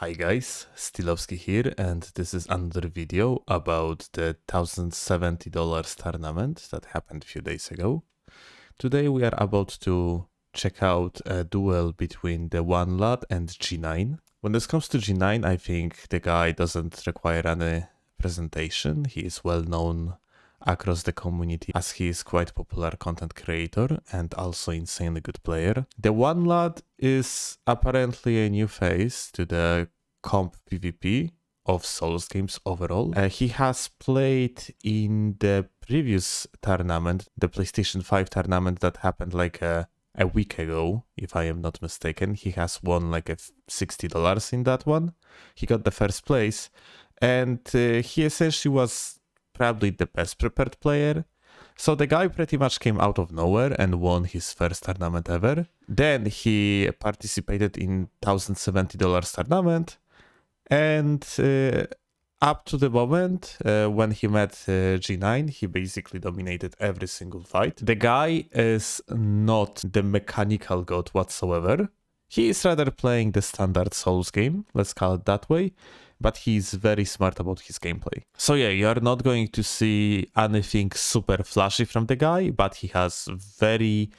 Hi guys, Steelovsky here, and this is another video about the $1,070 tournament that happened a few days ago. Today we are about to check out a duel between TheOneLad and Jeenine. When this comes to Jeenine, I think the guy doesn't require any presentation. He is well known across the community as he is quite popular content creator and also insanely good player. TheOneLad is apparently a new face to the comp PvP of Souls games overall. He has played in the previous tournament, the PlayStation 5 tournament that happened like a week ago, if I am not mistaken. He has won like $60 in that one. He got the first place, and he essentially was probably the best prepared player. So the guy pretty much came out of nowhere and won his first tournament ever. Then he participated in $1,070 tournament, and up to the moment when he met Jeenine, he basically dominated every single fight. The guy is not the mechanical god whatsoever. He is rather playing the standard Souls game, let's call it that way, but he's very smart about his gameplay. So yeah, you are not going to see anything super flashy from the guy, but he has very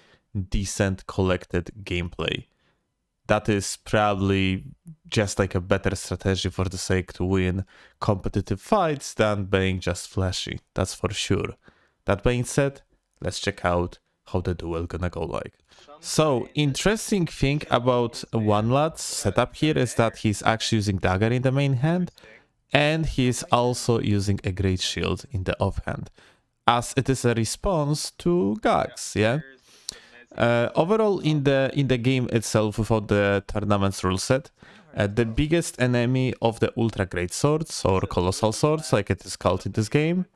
decent collected gameplay. That is probably just like a better strategy for the sake to win competitive fights than being just flashy, that's for sure. That being said, let's check out how the duel gonna go like. So, interesting thing about OneLad's setup here is that he's actually using dagger in the main hand, and he's also using a Greatshield in the offhand, as it is a response to gags, yeah? Overall, in the game itself, without the tournament's rule set, the biggest enemy of the Ultra Great Swords, or Colossal Swords, like it is called in this game,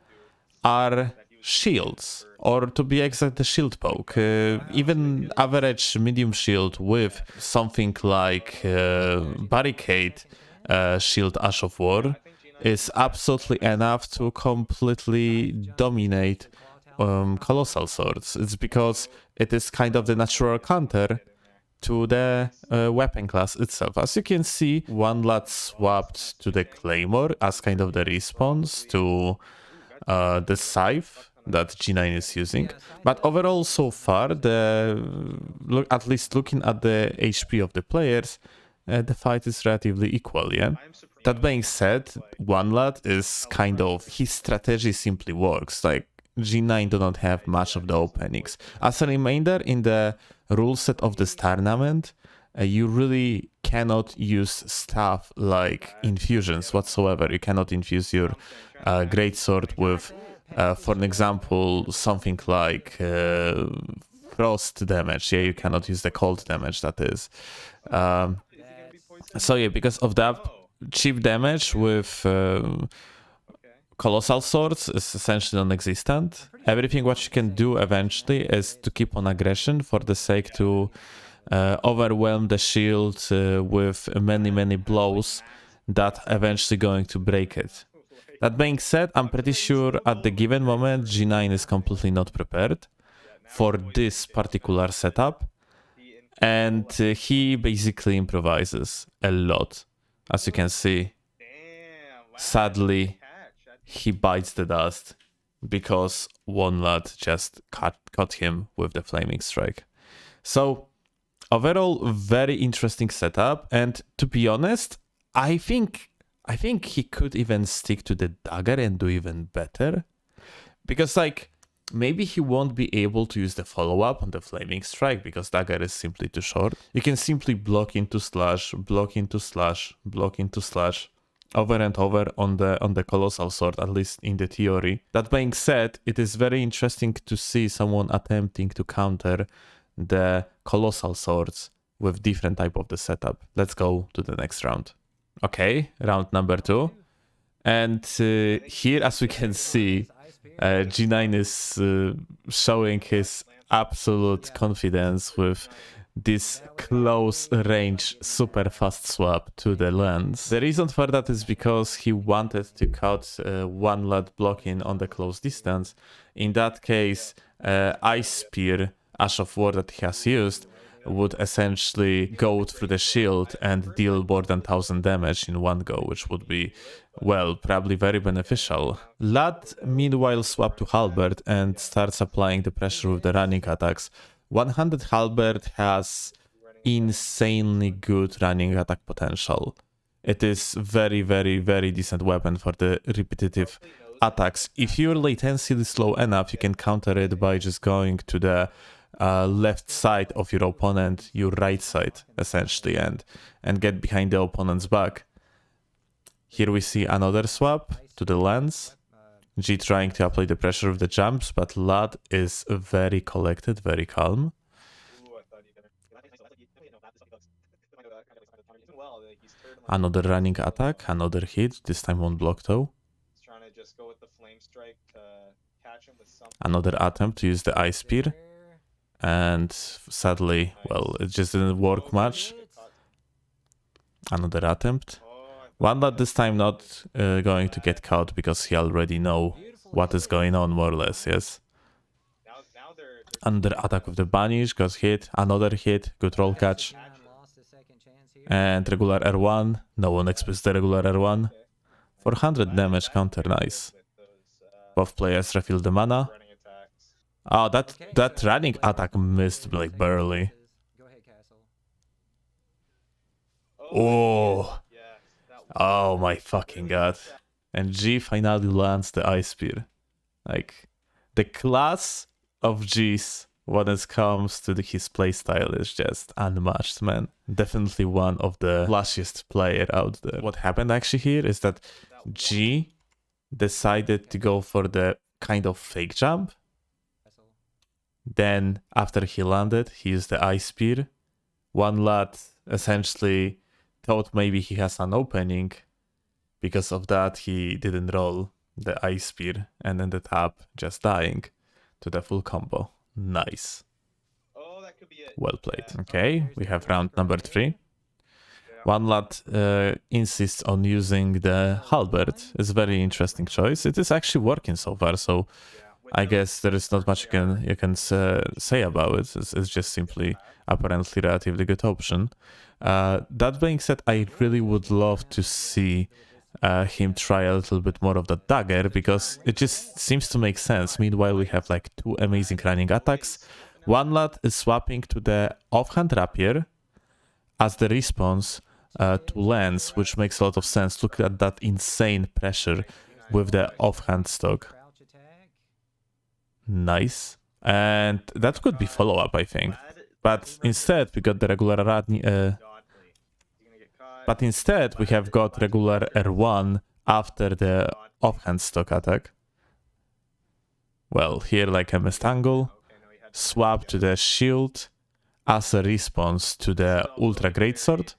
are shields, or to be exact, the shield poke. Even average medium shield with something like barricade shield Ash of War is absolutely enough to completely dominate Colossal Swords. It's because it is kind of the natural counter to the weapon class itself. As you can see, OneLad swapped to the Claymore as kind of the response to the scythe that Jeenine is using. But overall, so far, at least looking at the HP of the players, the fight is relatively equal, yeah? That being said, OneLad is kind of, his strategy simply works. Like, Jeenine do not have much of the openings. As a reminder, in the rule set of this tournament, you really cannot use stuff like infusions whatsoever. You cannot infuse your Greatsword with, for an example, something like frost damage. Yeah, you cannot use the cold damage, that is. So yeah, because of that, cheap damage with Colossal Swords is essentially non-existent. Everything what you can do eventually is to keep on aggression for the sake to overwhelm the shield with many blows that eventually going to break it. That being said, I'm pretty sure at the given moment Jeenine is completely not prepared for this particular setup, and he basically improvises a lot. As you can see, sadly, he bites the dust because OneLad just caught him with the Flaming Strike. So overall, very interesting setup, and to be honest, I think he could even stick to the dagger and do even better, because like maybe he won't be able to use the follow-up on the Flaming Strike because dagger is simply too short. You can simply block into slash, block into slash, block into slash over and over on the Colossal Sword, at least in the theory. That being said, it is very interesting to see someone attempting to counter the Colossal Swords with different type of the setup. Let's go to the next round. Okay, round number 2. And here, as we can see, Jeenine is showing his absolute confidence with this close range super fast swap to the lens. The reason for that is because he wanted to cut OneLad blocking on the close distance. In that case, Ice Spear, Ash of War that he has used, would essentially go through the shield and deal more than 1000 damage in one go, which would be, well, probably very beneficial. Lad meanwhile swapped to Halberd and starts applying the pressure with the running attacks. 100 Halberd has insanely good running attack potential. It is very, very, very decent weapon for the repetitive attacks. If your latency is low enough, you can counter it by just going to the left side of your opponent, your right side, essentially, and get behind the opponent's back. Here we see another swap to the lens. G trying to apply the pressure with the jumps, but Lad is very collected, very calm. Another running attack, another hit, this time won't block though. Another attempt to use the Ice Spear. And sadly, well, it just didn't work much. Another attempt. OneLad this time not going to get caught because he already know what is going on, more or less, yes. Another attack with the Banish, got hit. Another hit, good roll catch. And regular R1, no one expects the regular R1. 400 damage counter, nice. Both players refill the mana. Oh, that running attack missed like barely. Oh, oh my fucking god. And G finally lands the Ice Spear. Like, the class of G's when it comes to his playstyle is just unmatched, man. Definitely one of the flashiest player out there. What happened actually here is that G decided to go for the kind of fake jump. Then, after he landed, he used the Ice Spear. OneLad essentially thought maybe he has an opening. Because of that, he didn't roll the Ice Spear and ended up just dying to the full combo. Nice. Well played. Okay, we have round number 3. OneLad insists on using the Halberd. It's a very interesting choice. It is actually working so far, so I guess there is not much you can say about it. It's just simply apparently relatively good option. That being said, I really would love to see him try a little bit more of the dagger, because it just seems to make sense. Meanwhile, we have like 2 amazing running attacks. OneLad is swapping to the offhand rapier as the response to lens, which makes a lot of sense. Look at that insane pressure with the offhand stock. Nice. And that could be follow-up, I think. But instead, we got the regular But instead, we have got regular R1 after the offhand stock attack. Well, here like a missed angle. Swap to the shield as a response to the Ultra Greatsword.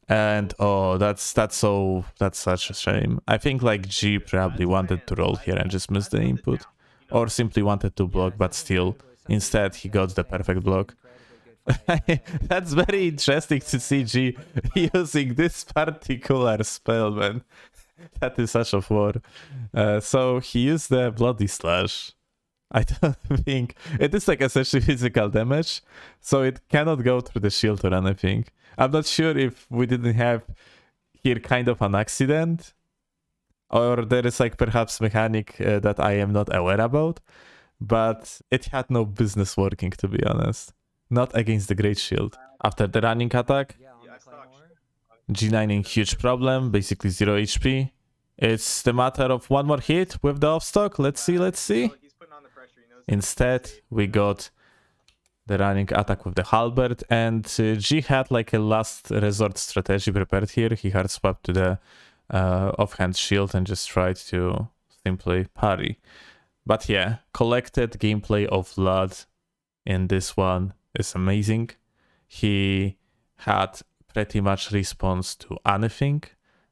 And oh, that's such a shame. I think like G probably wanted to roll here and just missed the input. Or simply wanted to block, but still, instead he got the perfect block. That's very interesting to see G using this particular spell, man. That is such a war. So he used the Bloody Slash. I don't think... It is like essentially physical damage, so it cannot go through the shield or anything. I'm not sure if we didn't have here kind of an accident, or there is like perhaps mechanic that I am not aware about, but it had no business working, to be honest. Not against the Greatshield. After the running attack, Jeenine in huge problem, basically 0 HP. It's the matter of one more hit with the offstock. Let's see. Instead, we got the running attack with the Halberd, and G had like a last resort strategy prepared here. He hard swapped to the offhand shield and just tried to simply parry. But yeah, collected gameplay of Lad in this one is amazing. He had pretty much response to anything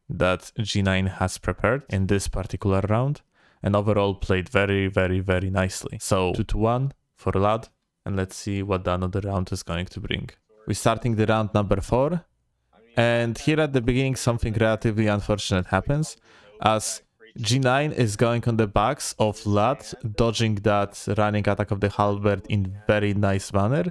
that Jeenine has prepared in this particular round, and overall played very, very, very nicely. So 2-1 for Lad, and let's see what the another round is going to bring. We're starting the round number 4, and here at the beginning something relatively unfortunate happens, as Jeenine is going on the backs of Lad, dodging that running attack of the Halberd in very nice manner.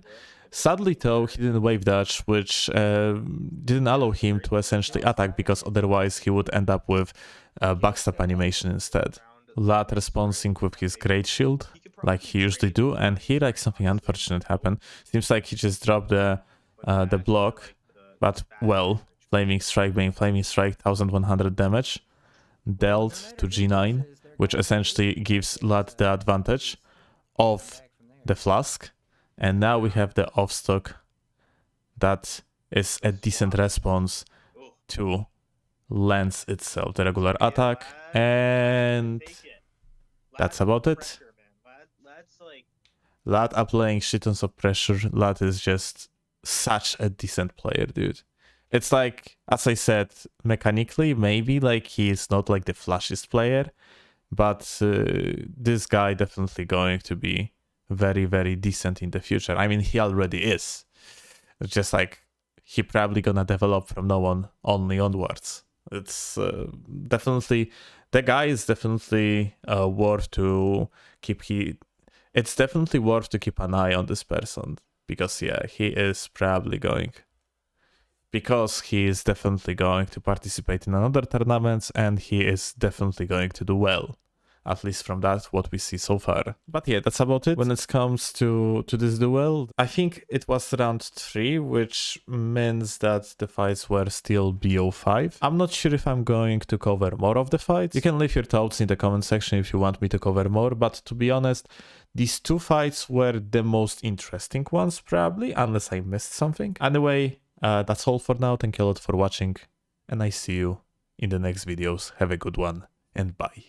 Sadly though, he didn't wave dodge, which didn't allow him to essentially attack, because otherwise he would end up with backstab animation instead. Lad responding with his Greatshield, like he usually do, and here like something unfortunate happened. Seems like he just dropped the block, but well, Flaming Strike being Flaming Strike, 1100 damage, dealt to G9, which essentially gives Lad the advantage of the flask. And now we have the off-stock that is a decent response to Lance itself, the regular attack, and that's about it. Lad applying shitons of pressure. Lad is just such a decent player, dude. It's like, as I said, mechanically, maybe like he is not like the flashiest player, but this guy definitely going to be very, very decent in the future. I mean, he already is. It's just like he probably gonna develop from now on only onwards. It's definitely, the guy is definitely worth to keep. It's definitely worth to keep an eye on this person, because yeah, he is probably going. Because he is definitely going to participate in another tournaments, and he is definitely going to do well. At least from that, what we see so far. But yeah, that's about it. When it comes to this duel, I think it was round 3, which means that the fights were still BO5. I'm not sure if I'm going to cover more of the fights. You can leave your thoughts in the comment section if you want me to cover more, but to be honest, these 2 fights were the most interesting ones, probably, unless I missed something. Anyway, that's all for now. Thank you a lot for watching, and I see you in the next videos. Have a good one, and bye.